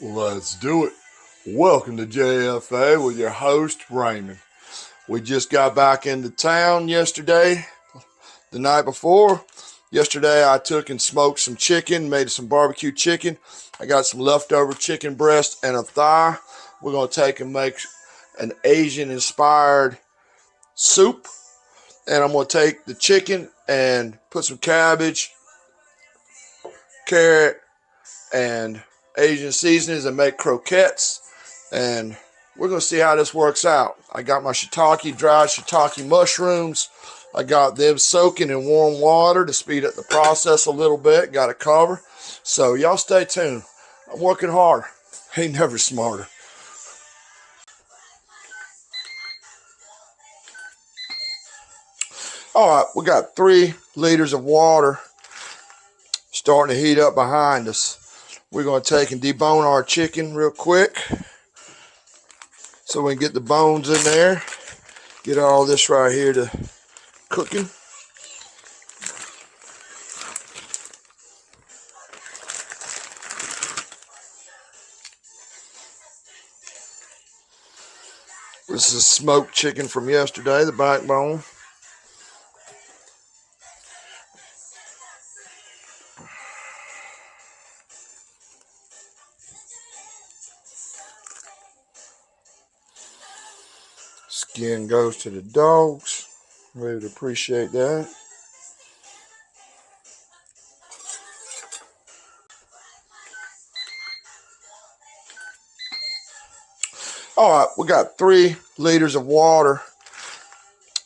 Let's do it. Welcome to JFA with your host, Raymond. We just got back into town yesterday, the night before. Yesterday, I took and smoked some chicken, made some barbecue chicken. I got some leftover chicken breast and a thigh. We're going to take and make an Asian-inspired soup. And I'm going to take the chicken and put some cabbage, carrot, and Asian seasonings and make croquettes. And we're going to see how this works out. I got my dried shiitake mushrooms. I got them soaking in warm water to speed up the process a little bit. Got it covered. So y'all stay tuned. I'm working hard. Ain't never smarter. All right, we got 3 liters of water starting to heat up behind us. We're going to take and debone our chicken real quick so we can get the bones in there. Get all this right here to cooking. This is smoked chicken from yesterday, the backbone. Skin goes to the dogs. We would appreciate that. All right, we got 3 liters of water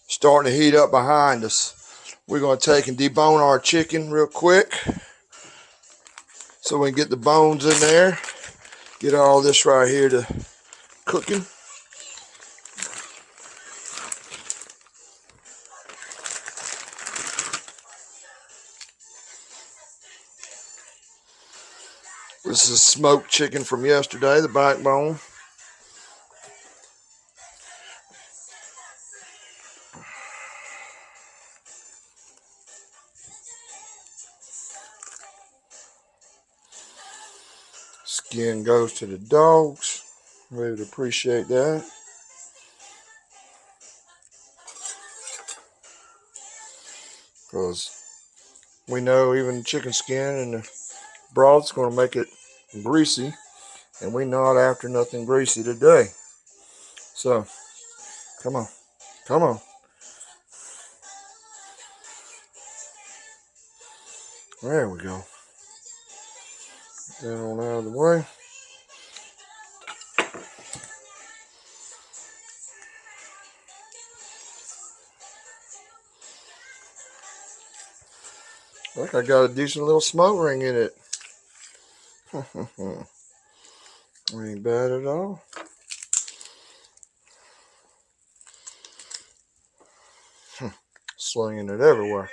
starting to heat up behind us. We're going to take and debone our chicken real quick so we can get the bones in there. Get all this right here to cooking. This is smoked chicken from yesterday, the backbone. Skin goes to the dogs. We would appreciate that. Because we know even chicken skin and the broth's going to make it greasy. And we're not after nothing greasy today. So, come on. Come on. There we go. Get that on out of the way. Look, I got a decent little smoke ring in it. Ain't bad at all. Slinging it everywhere.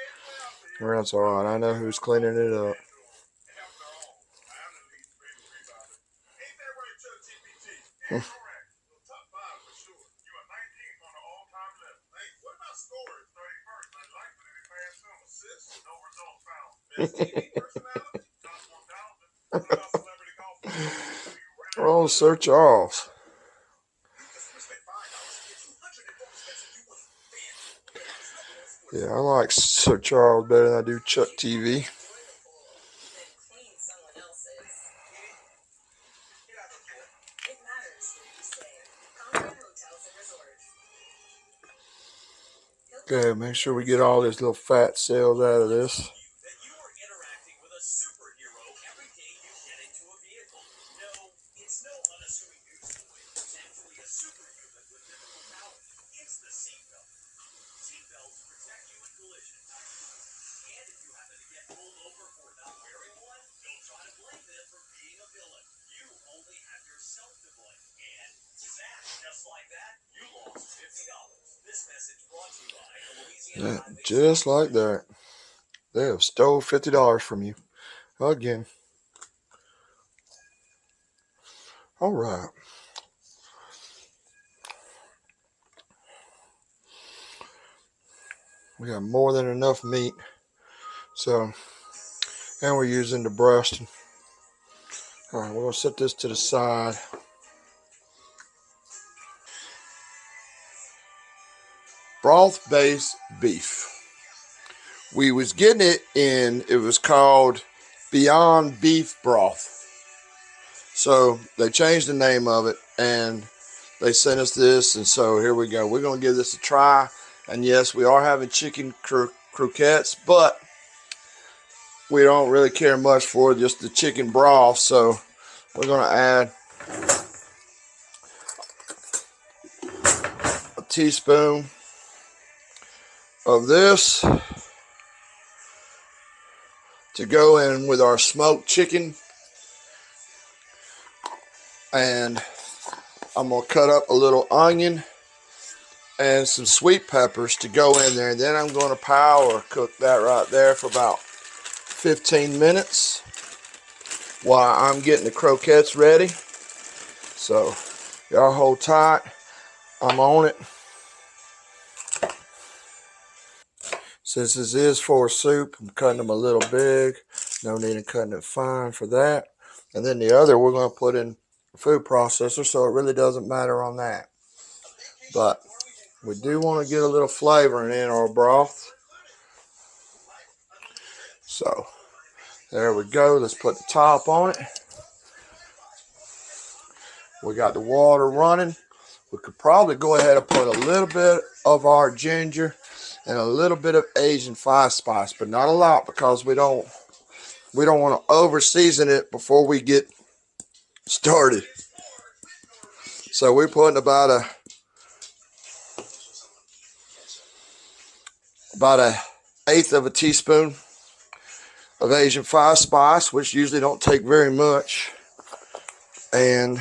Well, that's all right. I know who's cleaning it up. Oh, Sir Charles. Yeah, I like Sir Charles better than I do Chuck TV. Okay, make sure we get all these little fat cells out of this. Yeah, just like that. They have stole $50 from you. Again. All right. We got more than enough meat. So, and we're using the breast All right, we're gonna set this to the side. Broth-based beef. We was getting it it was called Beyond Beef Broth. So they changed the name of it and they sent us this, and so here we go. We're gonna give this a try. And yes, we are having chicken croquettes, but we don't really care much for just the chicken broth. So we're gonna add a teaspoon of this to go in with our smoked chicken. And I'm going to cut up a little onion and some sweet peppers to go in there. And then I'm going to power cook that right there for about 15 minutes while I'm getting the croquettes ready. So y'all hold tight. I'm on it. Since this is for soup, I'm cutting them a little big. No need in cutting it fine for that. And then the other we're going to put in the food processor, so it really doesn't matter on that. But we do want to get a little flavor in our broth. So there we go. Let's put the top on it. We got the water running. We could probably go ahead and put a little bit of our ginger and a little bit of Asian five spice, but not a lot, because we don't want to over season it before we get started. So we're putting about a eighth of a teaspoon of Asian five spice, which usually don't take very much, and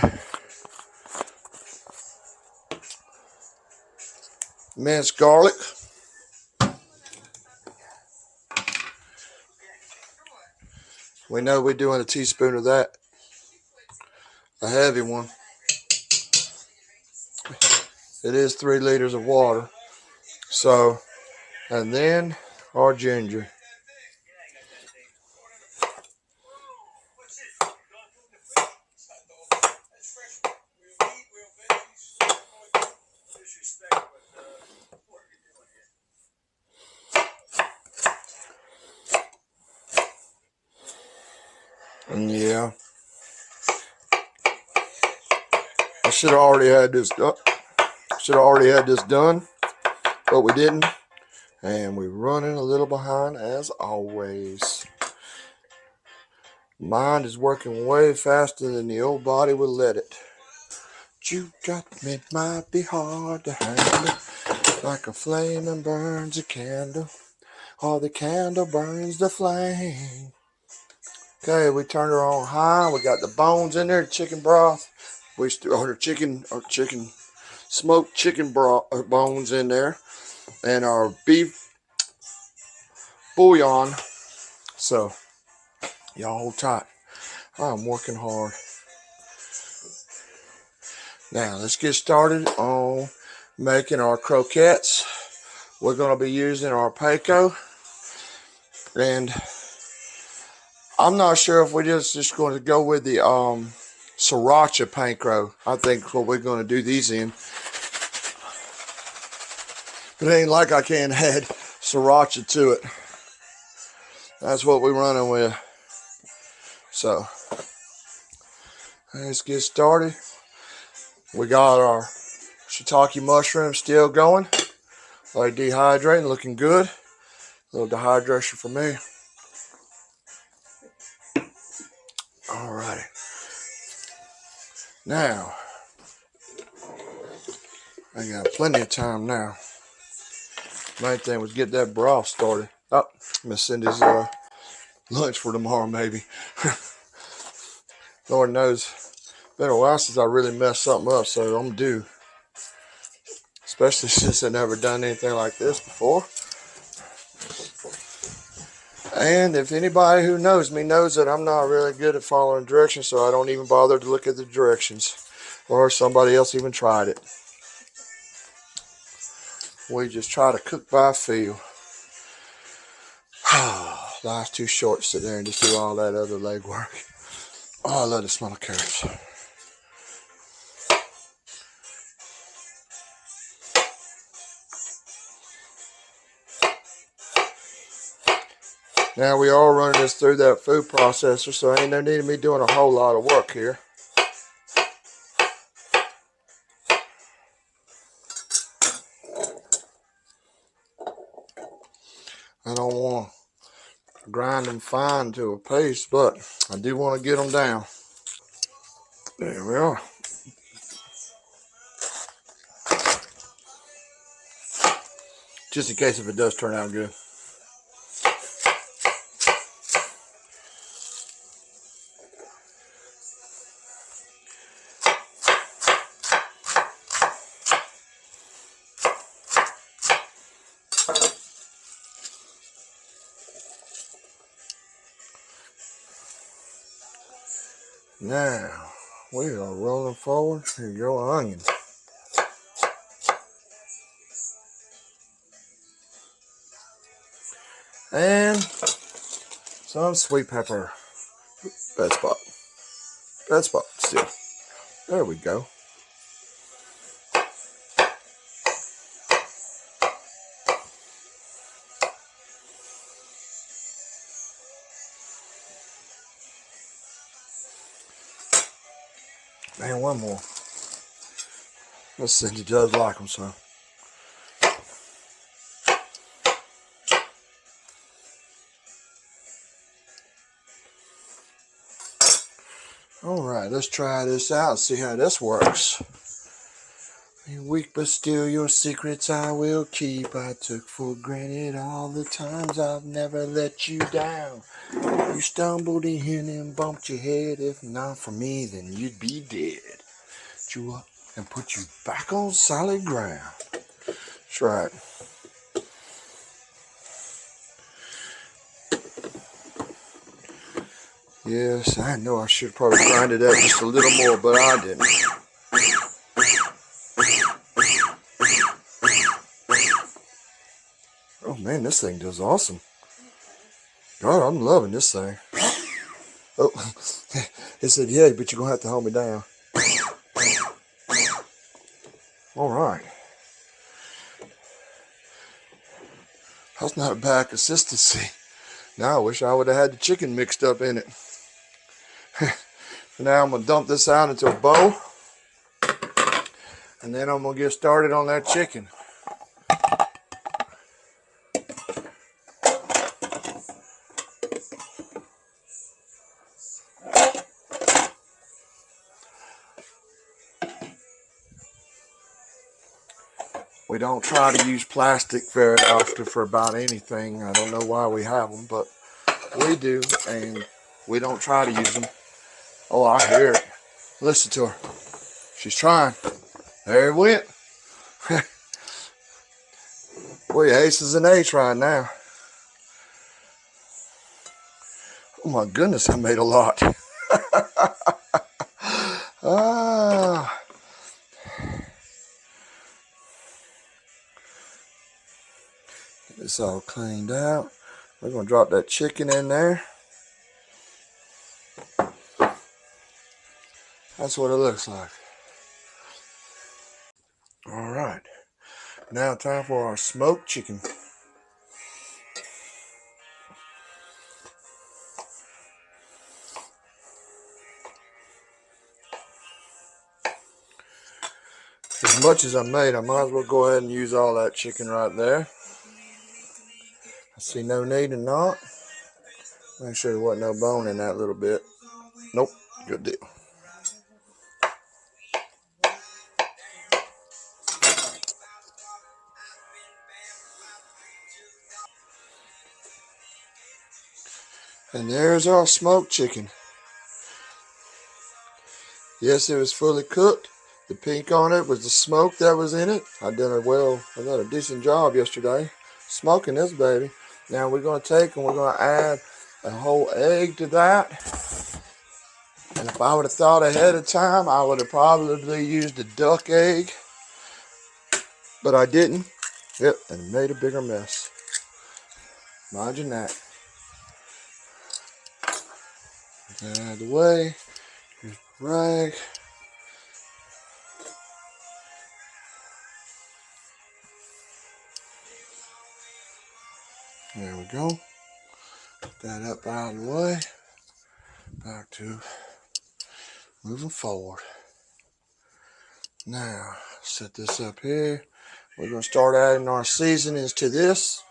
minced garlic. We know we're doing a teaspoon of that, a heavy one. It is 3 liters of water. So, and then our ginger. And yeah, I should have already had this done, but we didn't, and we're running a little behind as always. Mind is working way faster than the old body will let it. You got me, might be hard to handle, like a flame and burns a candle, or the candle burns the flame. Okay, we turned her on high. We got the bones in there, chicken broth. Smoked chicken broth bones in there, and our beef bouillon. So y'all hold tight. I'm working hard. Now let's get started on making our croquettes. We're going to be using our Paco, and I'm not sure if we're just going to go with the sriracha panko. I think what we're going to do these in. But it ain't like I can't add sriracha to it. That's what we're running with. So let's get started. We got our shiitake mushrooms still going. Like dehydrating, looking good. A little dehydration for me. Alrighty. Now, I got plenty of time now. Main thing was get that broth started. Oh, I'm gonna send his lunch for tomorrow, maybe. Lord knows, it's been a while since I really messed something up, so I'm due. Especially since I've never done anything like this before. And if anybody who knows me knows that I'm not really good at following directions, so I don't even bother to look at the directions. Or somebody else even tried it. We just try to cook by feel. Life's too short to sit there and just do all that other legwork. Oh, I love the smell of carrots. Now we are running this through that food processor, so ain't no need of me doing a whole lot of work here. I don't want to grind them fine to a paste, but I do want to get them down. There we are. Just in case if it does turn out good. Now, we are rolling forward. Here you go, onion. And some sweet pepper. Bad spot. Bad spot still. There we go. Man, one more. Let's see, he does like them, so. All right, let's try this out and see how this works. You're weak, but still your secrets I will keep. I took for granted all the times I've never let you down. You stumbled in and bumped your head. If not for me, then you'd be dead. You up and put you back on solid ground. That's right. Yes, I know I should probably grind it up just a little more, but I didn't. Oh man, this thing does awesome. God, I'm loving this thing. Oh, it said, yeah, but you're going to have to hold me down. All right. That's not a bad consistency. Now I wish I would have had the chicken mixed up in it. Now I'm going to dump this out into a bowl. And then I'm going to get started on that chicken. We don't try to use plastic very often for about anything. I don't know why we have them, but we do, and we don't try to use them. Oh, I hear it. Listen to her. She's trying. There it went. Boy, Ace is an H right now. Oh my goodness, I made a lot. Ah. Get this all cleaned out. We're going to drop that chicken in there. That's what it looks like. All right. Now time for our smoked chicken. As much as I made, I might as well go ahead and use all that chicken right there. I see no need in not. Make sure there wasn't no bone in that little bit. Nope, good deal. And there's our smoked chicken. Yes, it was fully cooked. The pink on it was the smoke that was in it. I did a decent job yesterday smoking this baby. Now we're going to take and we're going to add a whole egg to that. And if I would have thought ahead of time, I would have probably used a duck egg. But I didn't. Yep, and it made a bigger mess. Imagine that. Get that out of the way. rag. There we go. Get that up out of the way. Back to moving forward. Now, set this up here. We're going to start adding our seasonings to this.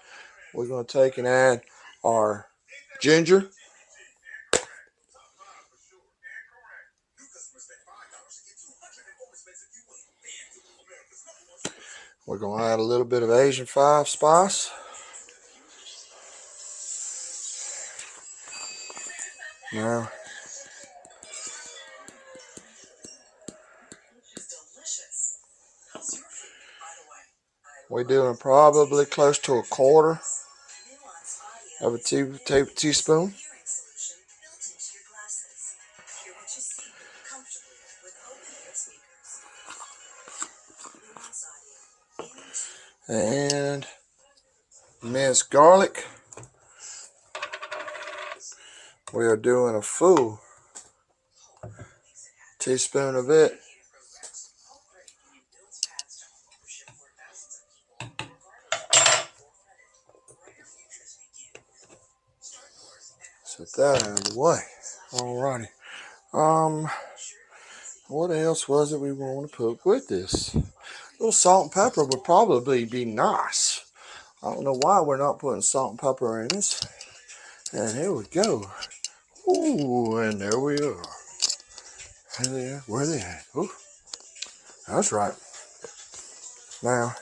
We're going to take and add our ginger. We're going to add a little bit of Asian 5 spice. Now, we're doing probably close to a quarter of a teaspoon. And minced garlic. We are doing a full teaspoon of it. Set that out of the way. Alrighty. What else was it we want to put with this? A little salt and pepper would probably be nice. I don't know why we're not putting salt and pepper in this. And here we go. Ooh, and there we are. Where are they at? Ooh, that's right. Now,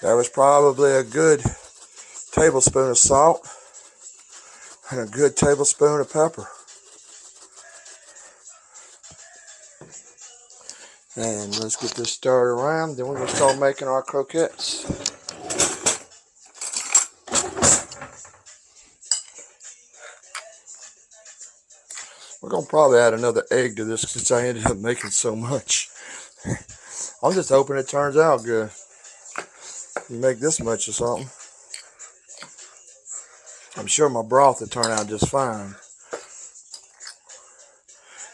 that was probably a good tablespoon of salt and a good tablespoon of pepper. And let's get this stirred around. Then we're going to start making our croquettes. We're going to probably add another egg to this since I ended up making so much. I'm just hoping it turns out good. You make this much or something. I'm sure my broth would turn out just fine.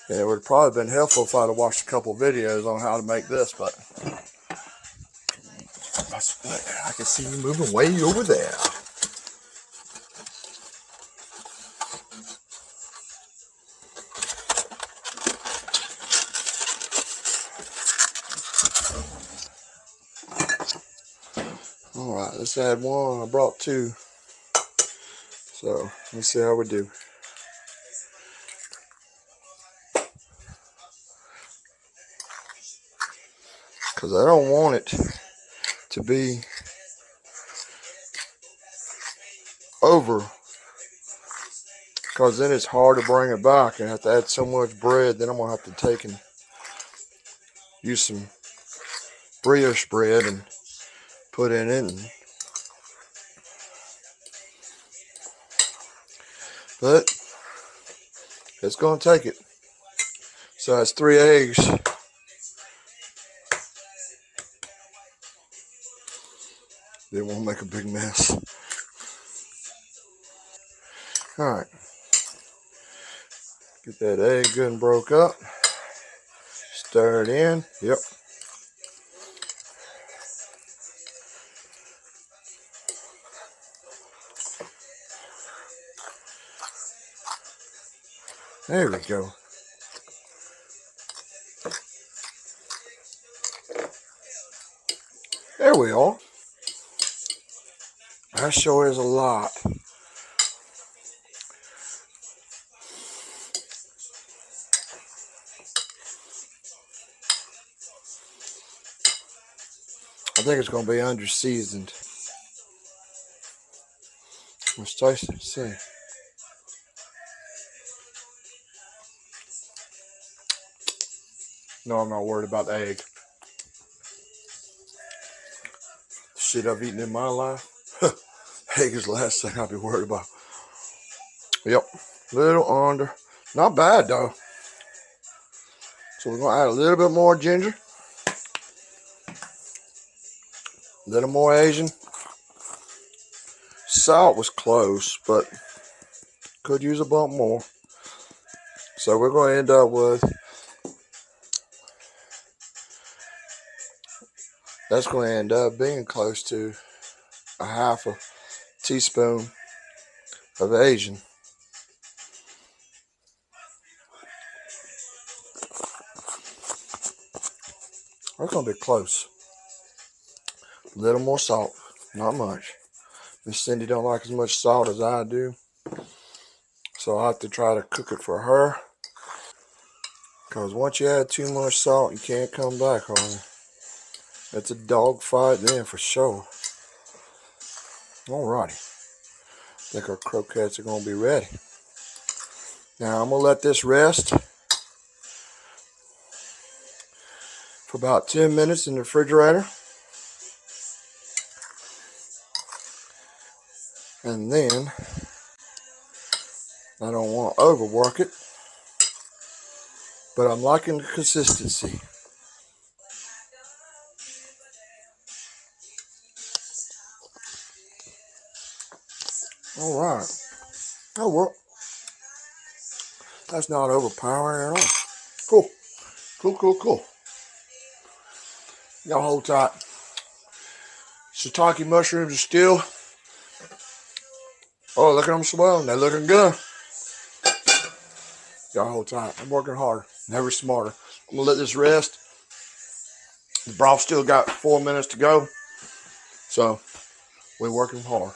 Yeah, it would have probably been helpful if I'd have watched a couple videos on how to make this, but I can see you moving way over there. Alright, let's add one. I brought two. So, let's see how we do. Because I don't want it to be over. Because then it's hard to bring it back. I have to add so much bread. Then I'm going to have to take and use some brioche bread and put in it. But it's going to take it. So that's 3 eggs. They won't make a big mess. Alright. Get that egg good and broke up. Stir it in. Yep. There we go. There we are. That sure is a lot. I think it's going to be under seasoned. Let's taste it. See. No, I'm not worried about the egg. The shit I've eaten in my life. Egg is the last thing I'll be worried about. Yep. Little under. Not bad though. So we're going to add a little bit more ginger. A little more Asian. salt was close, but could use a bump more. So we're going to end up with, that's going to end up being close to a half a teaspoon of Asian. We're going to be close. A little more salt, not much. Miss Cindy don't like as much salt as I do, so I'll have to try to cook it for her. Because once you add too much salt, you can't come back on it. It's a dog fight then for sure. Alrighty. I think our croquettes are going to be ready. Now I'm going to let this rest for about 10 minutes in the refrigerator. And then, I don't want to overwork it, but I'm liking the consistency. Alright. Oh well. That's not overpowering at all. Cool. Cool. Y'all hold tight. Shiitake mushrooms are still. Oh, look at them swelling. They're looking good. Y'all hold tight. I'm working hard. Never smarter. I'm going to let this rest. The broth still got 4 minutes to go. So, we're working hard.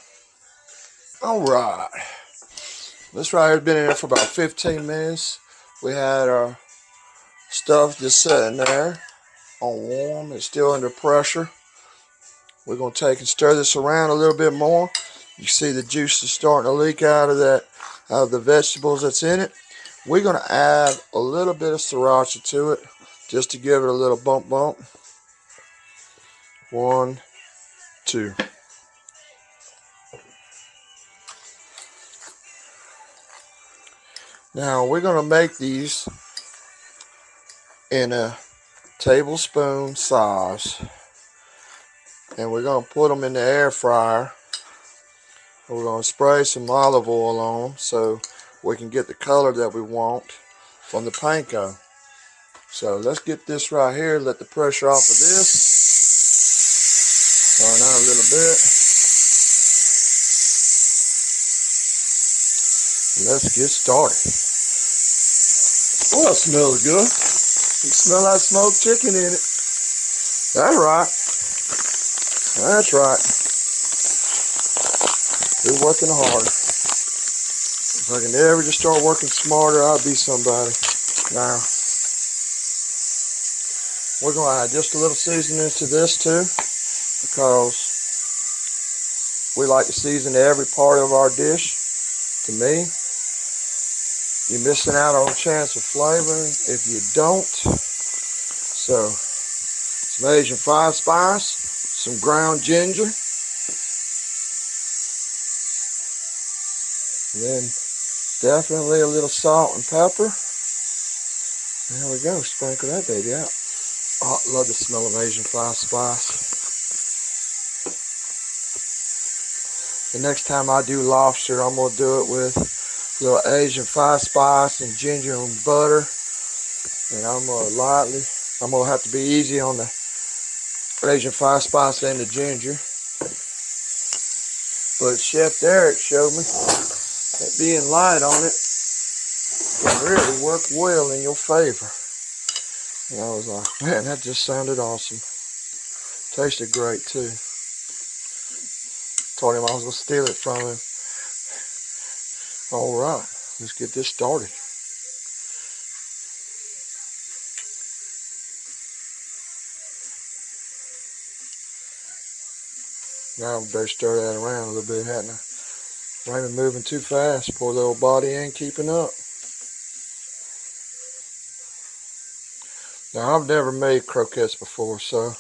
Alright. This right here has been in there for about 15 minutes. We had our stuff just sitting there on warm. It's still under pressure. We're going to take and stir this around a little bit more. You see the juice is starting to leak out of the vegetables that's in it. We're going to add a little bit of sriracha to it just to give it a little bump. 1, 2. Now we're going to make these in a tablespoon size. And we're going to put them in the air fryer. We're going to spray some olive oil on them so we can get the color that we want from the panko. So let's get this right here, let the pressure off of this. Turn out a little bit. Let's get started. Oh, that smells good. You smell that smoked chicken in it. That's right. That's right. We're working hard. If I can ever just start working smarter, I'll be somebody. Now, we're going to add just a little seasoning to this too, because we like to season every part of our dish. To me, you're missing out on a chance of flavor if you don't. So, some Asian 5 spice, some ground ginger, and then definitely a little salt and pepper. There we go, sprinkle that baby out. Oh, I love the smell of Asian 5 spice. The next time I do lobster, I'm going to do it with a little Asian 5 spice and ginger and butter. And I'm going to have to be easy on the Asian 5 spice and the ginger. But Chef Derek showed me that being light on it can really work well in your favor. And I was like, man, that just sounded awesome. Tasted great too. Told him I was going to steal it from him. Alright, let's get this started. Now I better stir that around a little bit, hadn't I? Raymond moving too fast. Poor little body ain't keeping up. Now I've never made croquettes before, so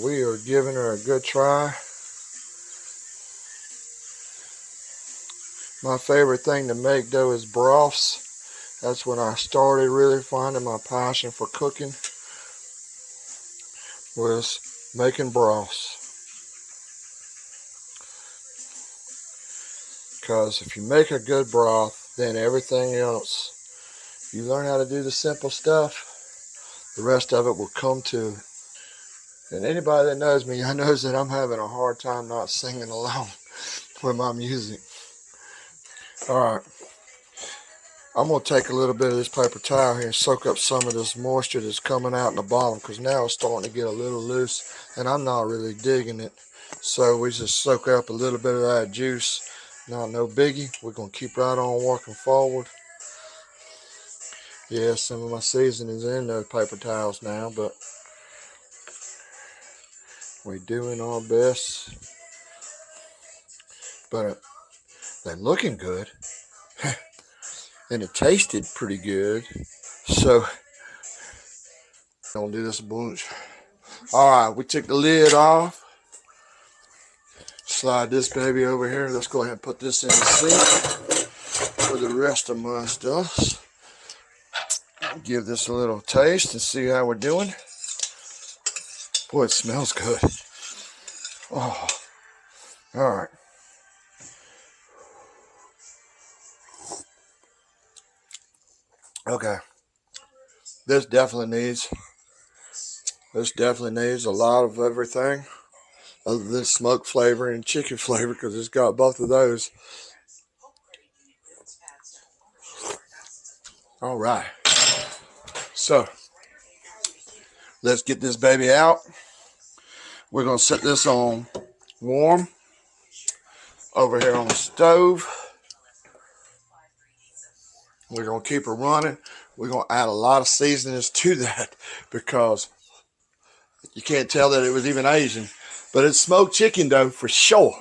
we are giving her a good try. My favorite thing to make though is broths. That's when I started really finding my passion for cooking, was making broths. Because if you make a good broth, then everything else, you learn how to do the simple stuff, the rest of it will come to it. And anybody that knows me, knows that I'm having a hard time not singing along with my music. Alright, I'm going to take a little bit of this paper towel here and soak up some of this moisture that's coming out in the bottom, because now it's starting to get a little loose and I'm not really digging it. So we just soak up a little bit of that juice. Not no biggie. We're going to keep right on working forward. Yeah, some of my seasoning's in those paper towels now, but we're doing our best. But they're looking good. And it tasted pretty good. So, don't do this a bunch. Alright, we took the lid off. Slide this baby over here. Let's go ahead and put this in the sink for the rest of my stuff. Give this a little taste and see how we're doing. Boy, it smells good. Oh, alright. Okay. This definitely needs a lot of everything other than smoke flavor and chicken flavor, because it's got both of those. All right, so let's get this baby out. We're gonna set this on warm over here on the stove. We're gonna keep her running. We're gonna add a lot of seasonings to that, because you can't tell that it was even Asian, but it's smoked chicken dough for sure,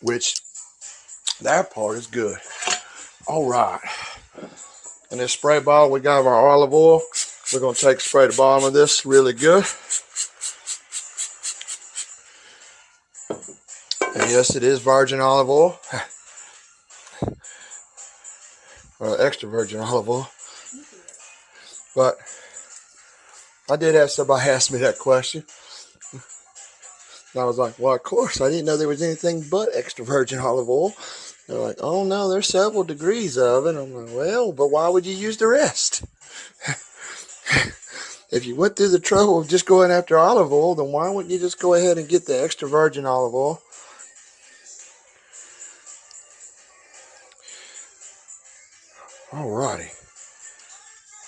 which that part is good. All right. In this spray bottle, we got our olive oil. We're going to spray the bottom of this really good. And yes, it is virgin olive oil. Or extra virgin olive oil. But I did have somebody ask me that question. And I was like, well, of course. I didn't know there was anything but extra virgin olive oil. They're like, oh no, there's several degrees of it. I'm like, well, but why would you use the rest? If you went through the trouble of just going after olive oil, then why wouldn't you just go ahead and get the extra virgin olive oil? Alrighty.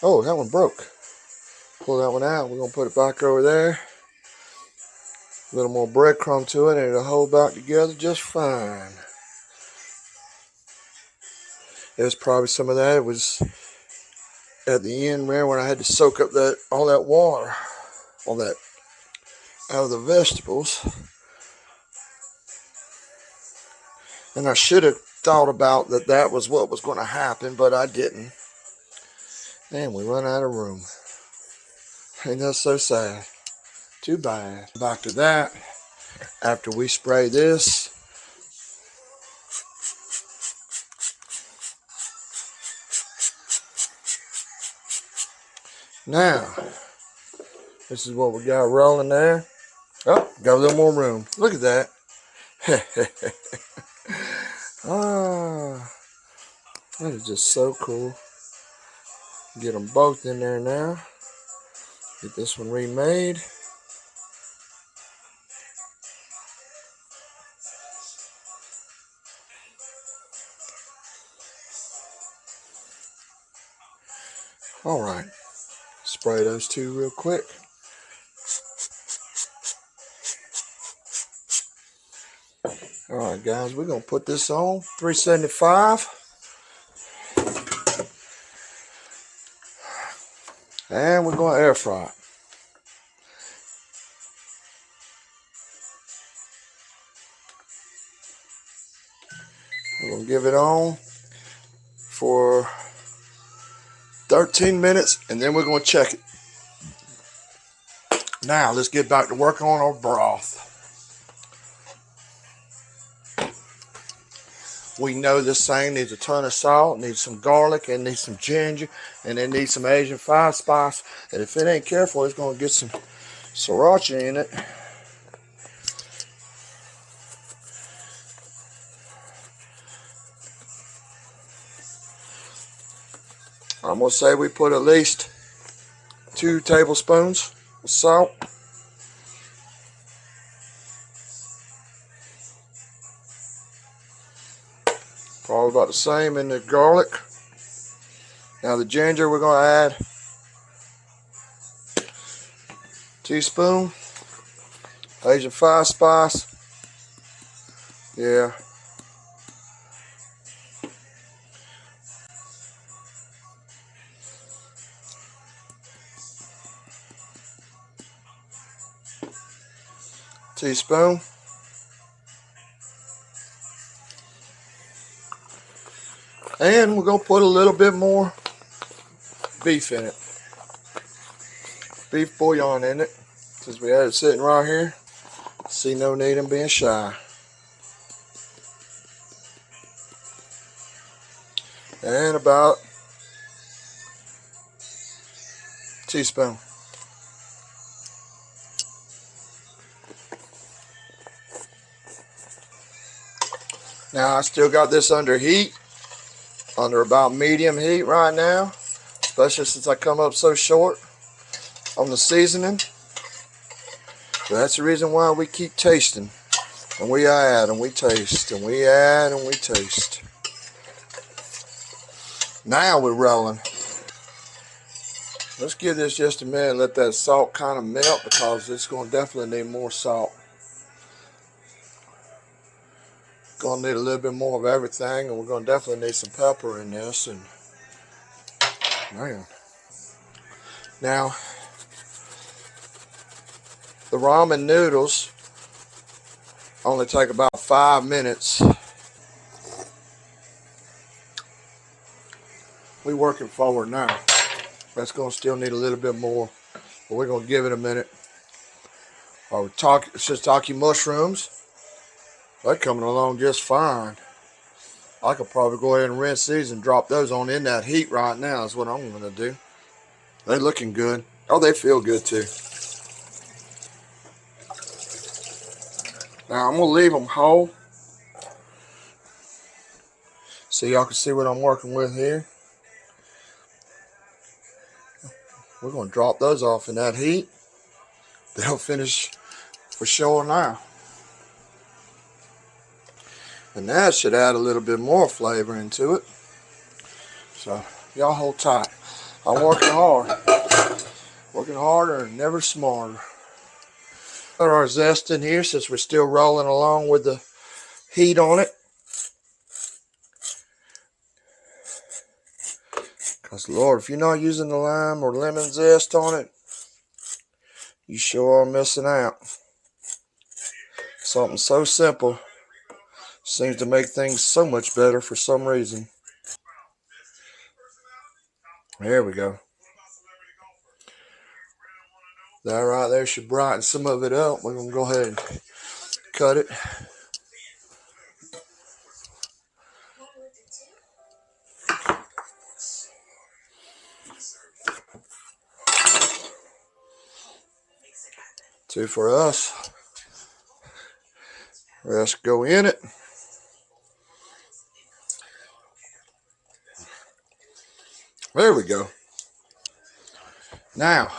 Oh, that one broke. Pull that one out. We're going to put it back over there. A little more breadcrumb to it, and it'll hold back together just fine. There's probably some of that. It was at the end, man, when I had to soak up all that water, all that out of the vegetables. And I should have thought about that was what was going to happen, but I didn't. And we run out of room. Ain't that so sad? Too bad. Back to that. After we spray this, now, this is what we got rolling there. Oh, got a little more room. Look at that. Ah, that is just so cool. Get them both in there now. Get this one remade. All right. Spray those two real quick. All right, guys, we're going to put this on 375. And we're going to air fry it. We're going to give it on for 13 minutes, and then we're going to check it. Now, let's get back to work on our broth. We know this thing needs a ton of salt, needs some garlic, and needs some ginger, and it needs some Asian five spice. And if it ain't careful, it's going to get some sriracha in it. going to say we put at least 2 tablespoons of salt. Probably about the same in the garlic. Now the ginger we're going to add teaspoon. Asian 5 spice. Yeah. Teaspoon. And we're going to put a little bit more beef in it. Beef bouillon in it. Since we had it sitting right here. See no need in being shy. And about a teaspoon. Now I still got this under heat. Under about medium heat right now, especially since I come up so short on the seasoning. So that's the reason why we keep tasting, and we add and we taste, and we add and we taste. Now we're rolling. Let's give this just a minute, let that salt kind of melt, because it's going to definitely need more salt. Going to need a little bit more of everything, and we're going to definitely need some pepper in this. And man, now the ramen noodles only take about 5 minutes. We're working forward now. That's going to still need a little bit more, but we're going to give it a minute. Our shiitake mushrooms, they're coming along just fine. I could probably go ahead and rinse these and drop those on in that heat right now is what I'm going to do. They're looking good. Oh, they feel good too. Now I'm going to leave them whole so y'all can see what I'm working with here. We're going to drop those off in that heat. They'll finish for sure now. And that should add a little bit more flavor into it. So, y'all hold tight. I'm working hard. Working harder and never smarter. Put our zest in here since we're still rolling along with the heat on it. Because, Lord, if you're not using the lime or lemon zest on it, you sure are missing out. Something so simple seems to make things so much better for some reason. There we go. That right there should brighten some of it up. We're going to go ahead and cut it. Two for us. Rest go in it. There we go. Now,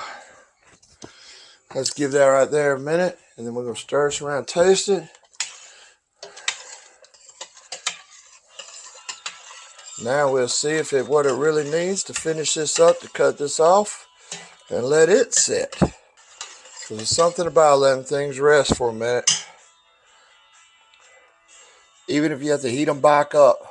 let's give that right there a minute, and then we're going to stir this around, taste it. Now we'll see if what it really needs to finish this up, to cut this off and let it sit. Because there's something about letting things rest for a minute. Even if you have to heat them back up.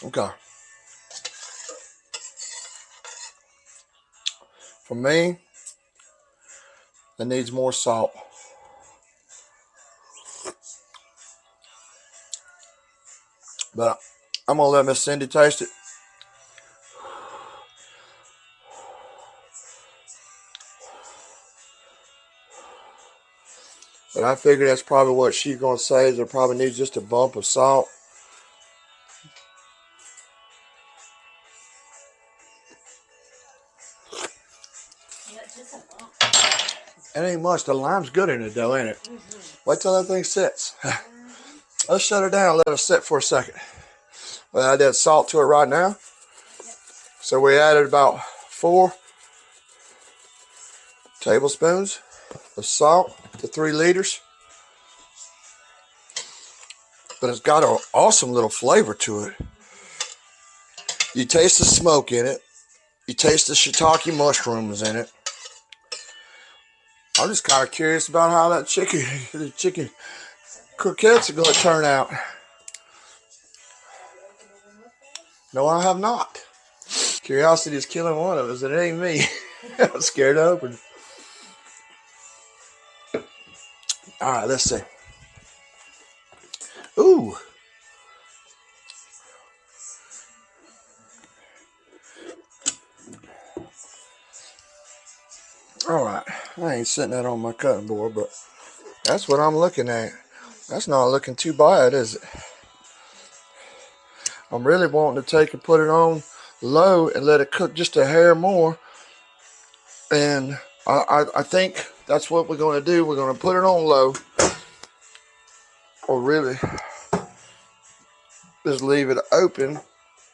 Okay. For me, it needs more salt. But I'm going to let Miss Cindy taste it. But I figure that's probably what she's going to say, is it probably needs just a bump of salt. It ain't much. The lime's good in it though, ain't it? Wait till that thing sits. Let's shut it down and let it sit for a second. We'll add that salt to it right now. So we added about 4 tablespoons of salt to 3 liters. But it's got an awesome little flavor to it. You taste the smoke in it. You taste the shiitake mushrooms in it. I'm just kind of curious about how that the chicken croquettes are going to turn out. No, I have not. Curiosity is killing one of us, and it ain't me. I'm scared to open it. All right, let's see. Ooh. All right, I ain't sitting that on my cutting board, but that's what I'm looking at. That's not looking too bad, is it? I'm really wanting to take and put it on low and let it cook just a hair more. And I think that's what we're going to do. We're going to put it on low, or really just leave it open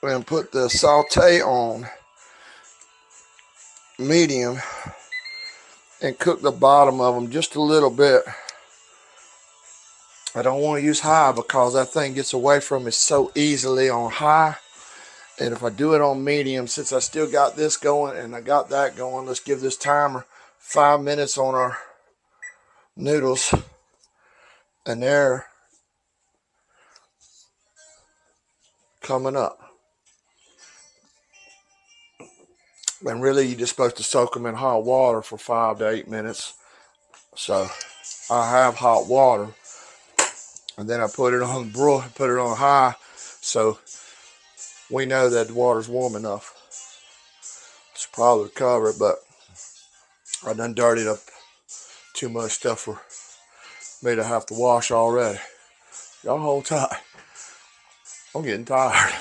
and put the saute on medium and cook the bottom of them just a little bit. I don't want to use high because that thing gets away from me so easily on high. And if I do it on medium, since I still got this going and I got that going, let's give this timer 5 minutes on our noodles. And they're coming up. And really, you're just supposed to soak them in hot water for 5 to 8 minutes. So I have hot water, and then I put it on put it on high, so we know that the water's warm enough. It's probably cover it, but I done dirtied up too much stuff for me to have to wash already. Y'all hold tight. I'm getting tired.